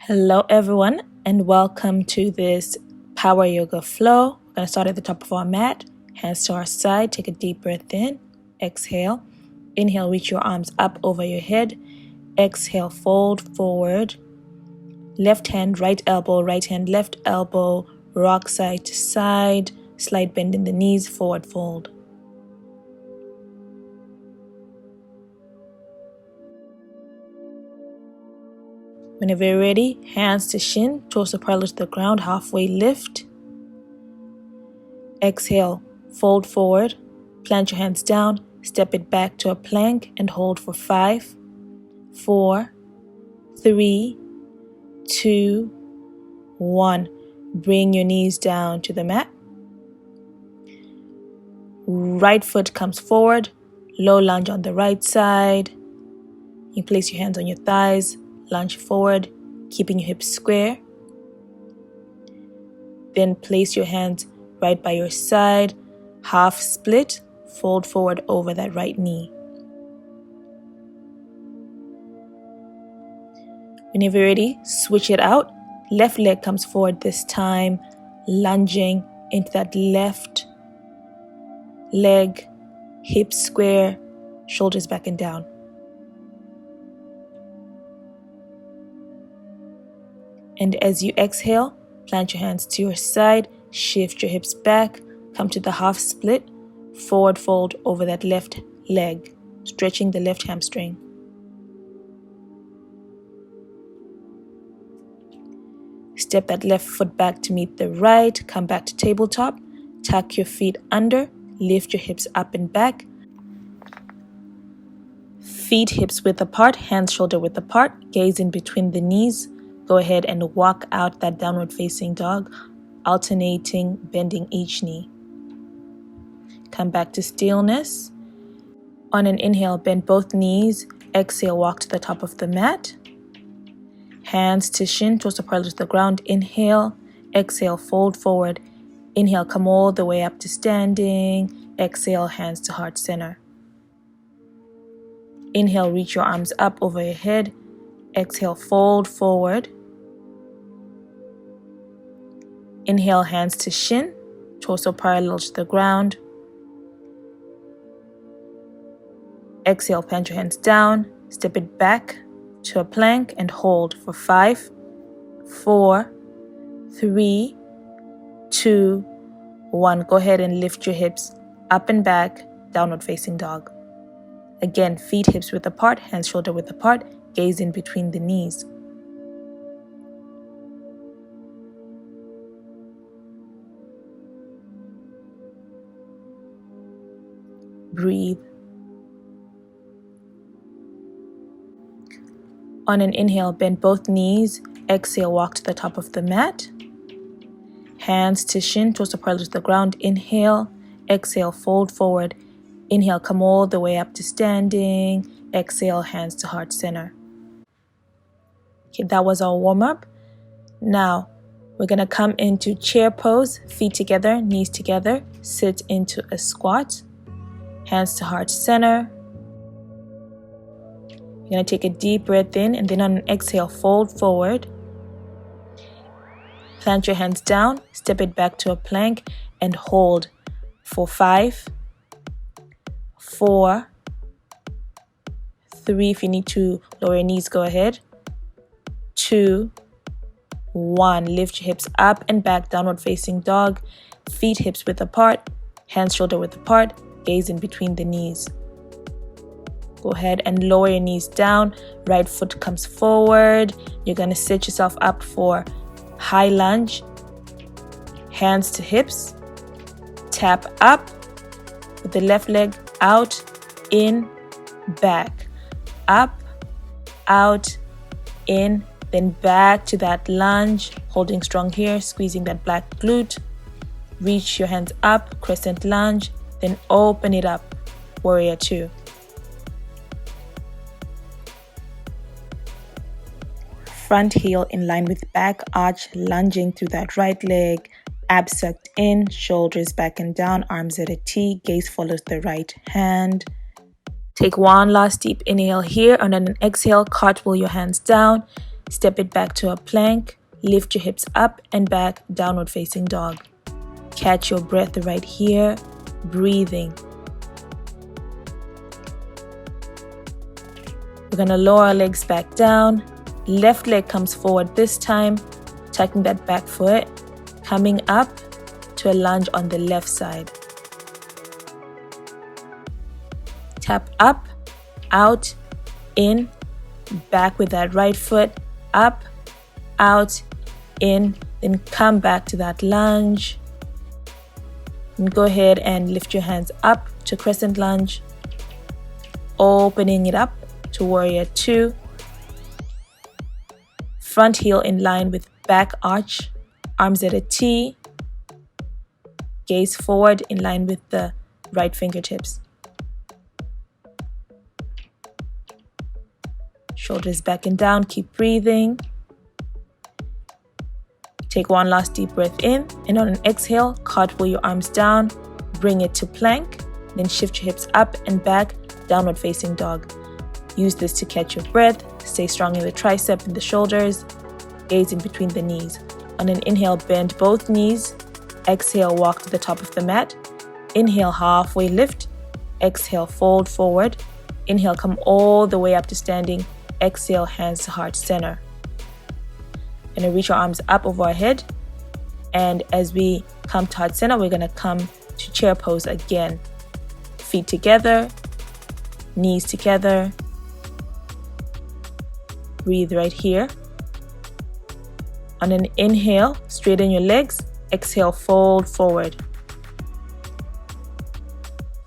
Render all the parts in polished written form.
Hello everyone and welcome to this power yoga flow. We're going to start at the top of our mat, hands to our side, take a deep breath in, exhale, inhale, reach your arms up over your head, exhale, fold forward, left hand, right elbow, right hand, left elbow, rock side to side, slight bend in the knees, forward fold. Whenever you're ready, hands to shin, torso parallel to the ground, halfway lift. Exhale, fold forward, plant your hands down, step it back to a plank and hold for 5, 4, 3, 2, 1. Bring your knees down to the mat. Right foot comes forward, low lunge on the right side. You place your hands on your thighs, lunge forward, keeping your hips square. Then place your hands right by your side, half split, fold forward over that right knee. Whenever you're ready, switch it out. Left leg comes forward this time, lunging into that left leg, hips square, shoulders back and down. And as you exhale, plant your hands to your side, shift your hips back, come to the half split, forward fold over that left leg, stretching the left hamstring. Step that left foot back to meet the right, come back to tabletop, tuck your feet under, lift your hips up and back. Feet hips width apart, hands shoulder width apart, gaze in between the knees. Go ahead and walk out that downward facing dog, alternating, bending each knee. Come back to stillness. On an inhale, bend both knees. Exhale, walk to the top of the mat. Hands to shin, torso parallel to the ground. Inhale, exhale, fold forward. Inhale, come all the way up to standing. Exhale, hands to heart center. Inhale, reach your arms up over your head. Exhale, fold forward. Inhale, hands to shin, torso parallel to the ground. Exhale, plant your hands down, step it back to a plank and hold for 5, 4, 3, 2, 1. Go ahead and lift your hips up and back, downward facing dog. Again, feet hips width apart, hands shoulder width apart, gaze in between the knees. Breathe. On an inhale, bend both knees. Exhale, walk to the top of the mat. Hands to shin, torso parallel to the ground. Inhale, exhale, fold forward. Inhale, come all the way up to standing. Exhale, hands to heart center. Okay, that was our warm-up. Now, we're going to come into chair pose, feet together, knees together. Sit into a squat. Hands to heart center. You're going to take a deep breath in and then on an exhale, fold forward. Plant your hands down, step it back to a plank and hold for 5, 4, 3. If you need to lower your knees, go ahead. 2, 1. Lift your hips up and back, downward facing dog. Feet hips width apart, hands shoulder width apart. Gaze in between the knees. Go ahead and lower your knees down. Right foot comes forward. You're going to set yourself up for high lunge. Hands to hips. Tap up with the left leg out, in, back. Up, out, in, then back to that lunge. Holding strong here, squeezing that black glute. Reach your hands up, crescent lunge. Then open it up, warrior 2. Front heel in line with back arch, lunging through that right leg. Abs sucked in, shoulders back and down, arms at a T, gaze follows the right hand. Take one last deep inhale here, and on an exhale, cartwheel your hands down. Step it back to a plank. Lift your hips up and back, downward facing dog. Catch your breath right here, breathing. We're going to lower our legs back down. Left leg comes forward this time, tucking that back foot, coming up to a lunge on the left side. Tap up, out, in, back with that right foot, up, out, in, then come back to that lunge. And go ahead and lift your hands up to crescent lunge, opening it up to warrior two. Front heel in line with back arch, arms at a T, gaze forward in line with the right fingertips. Shoulders back and down, keep breathing. Take one last deep breath in, and on an exhale, cartwheel your arms down, bring it to plank, then shift your hips up and back, downward facing dog. Use this to catch your breath, stay strong in the tricep and the shoulders, gaze in between the knees. On an inhale, bend both knees, exhale, walk to the top of the mat, inhale, halfway lift, exhale, fold forward, inhale, come all the way up to standing, exhale, hands to heart center. Gonna reach our arms up over our head, and as we come to heart center, we're gonna come to chair pose again. Feet together, knees together. Breathe right here. On an inhale, straighten your legs. Exhale, fold forward.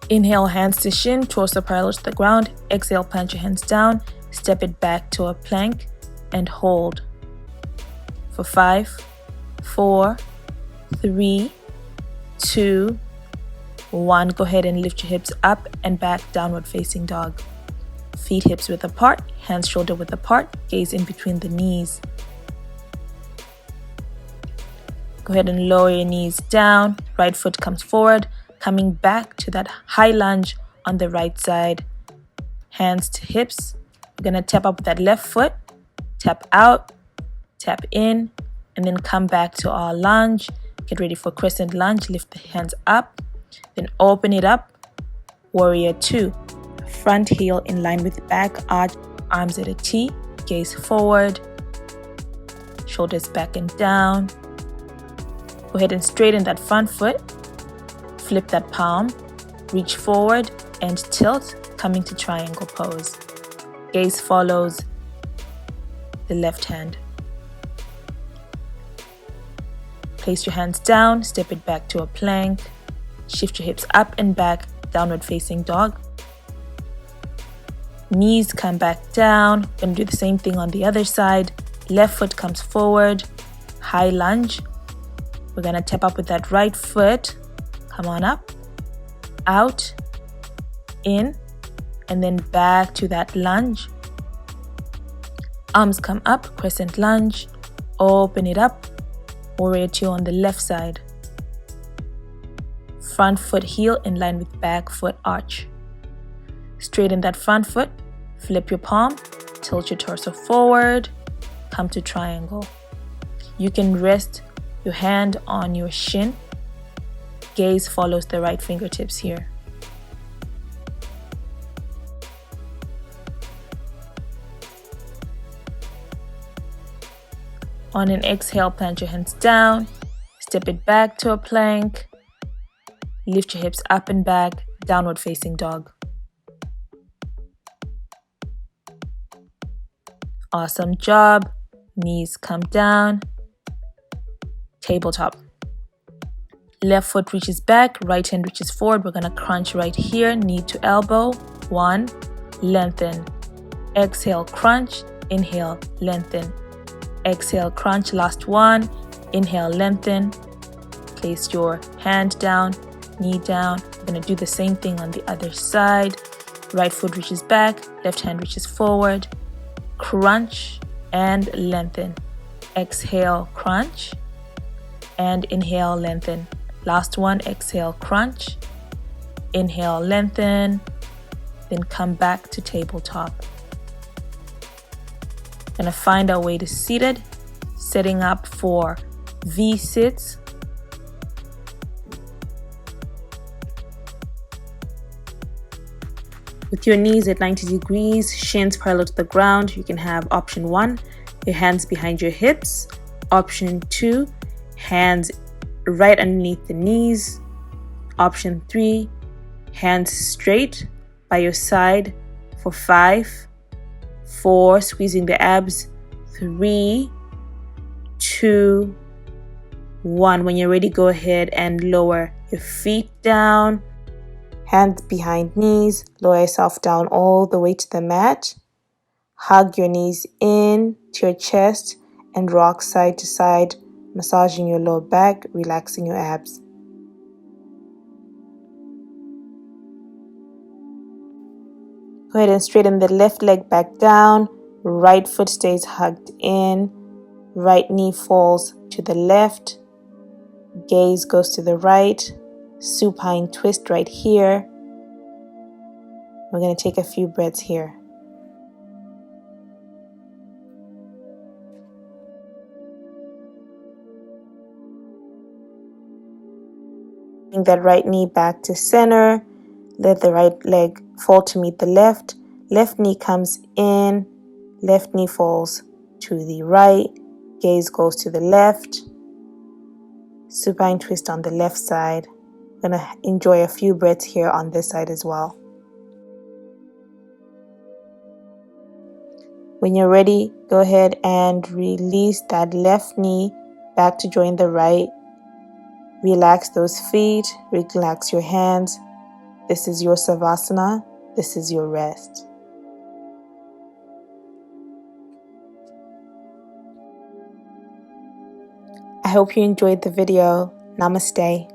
Inhale, hands to shin, torso parallel to the ground. Exhale, plant your hands down. Step it back to a plank and hold. For 5, 4, 3, 2, 1. Go ahead and lift your hips up and back, downward facing dog. Feet hips width apart, hands shoulder width apart, gaze in between the knees. Go ahead and lower your knees down, right foot comes forward, coming back to that high lunge on the right side. Hands to hips. We're going to tap up with that left foot, tap out, tap in, and then come back to our lunge. Get ready for crescent lunge. Lift the hands up, then open it up. Warrior two. Front heel in line with back arch, arms at a T, gaze forward, shoulders back and down. Go ahead and straighten that front foot, flip that palm, reach forward and tilt, coming to triangle pose. Gaze follows the left hand. Place your hands down, step it back to a plank, shift your hips up and back, downward facing dog. Knees come back down. We're going to do the same thing on the other side. Left foot comes forward, high lunge. We're going to tap up with that right foot. Come on up, out, in, and then back to that lunge. Arms come up, crescent lunge. Open it up. Warrior two on the left side. Front foot heel in line with back foot arch. Straighten that front foot, flip your palm, tilt your torso forward, come to triangle. You can rest your hand on your shin. Gaze follows the right fingertips here. On an exhale, plant your hands down, step it back to a plank, lift your hips up and back, downward facing dog. Awesome job. Knees come down. Tabletop. Left foot reaches back, right hand reaches forward. We're going to crunch right here, knee to elbow. 1, lengthen. Exhale, crunch. Inhale, lengthen. Exhale, crunch. Last one. Inhale, lengthen. Place your hand down, knee down. We're going to do the same thing on the other side. Right foot reaches back, left hand reaches forward. Crunch and lengthen. Exhale, crunch. And inhale, lengthen. Last one, exhale, crunch. Inhale, lengthen. Then come back to tabletop. Gonna find our way to seated, setting up for V sits. With your knees at 90 degrees, shins parallel to the ground, you can have option 1, your hands behind your hips. Option 2, hands right underneath the knees. Option 3, hands straight by your side for 5, 4, squeezing the abs, 3, 2, 1. When you're ready, go ahead and lower your feet down. Hands behind knees, lower yourself down all the way to the mat. Hug your knees in to your chest and rock side to side, massaging your lower back, relaxing your abs. Go ahead and straighten the left leg back down. Right foot stays hugged in. Right knee falls to the left. Gaze goes to the right. Supine twist right here. We're going to take a few breaths here. Bring that right knee back to center. Let the right leg fall to meet the left. Left knee comes in. Left knee falls to the right. Gaze goes to the left. Supine twist on the left side. I'm going to enjoy a few breaths here on this side as well. When you're ready, go ahead and release that left knee back to join the right. Relax those feet, relax your hands. This is your Savasana. This is your rest. I hope you enjoyed the video. Namaste.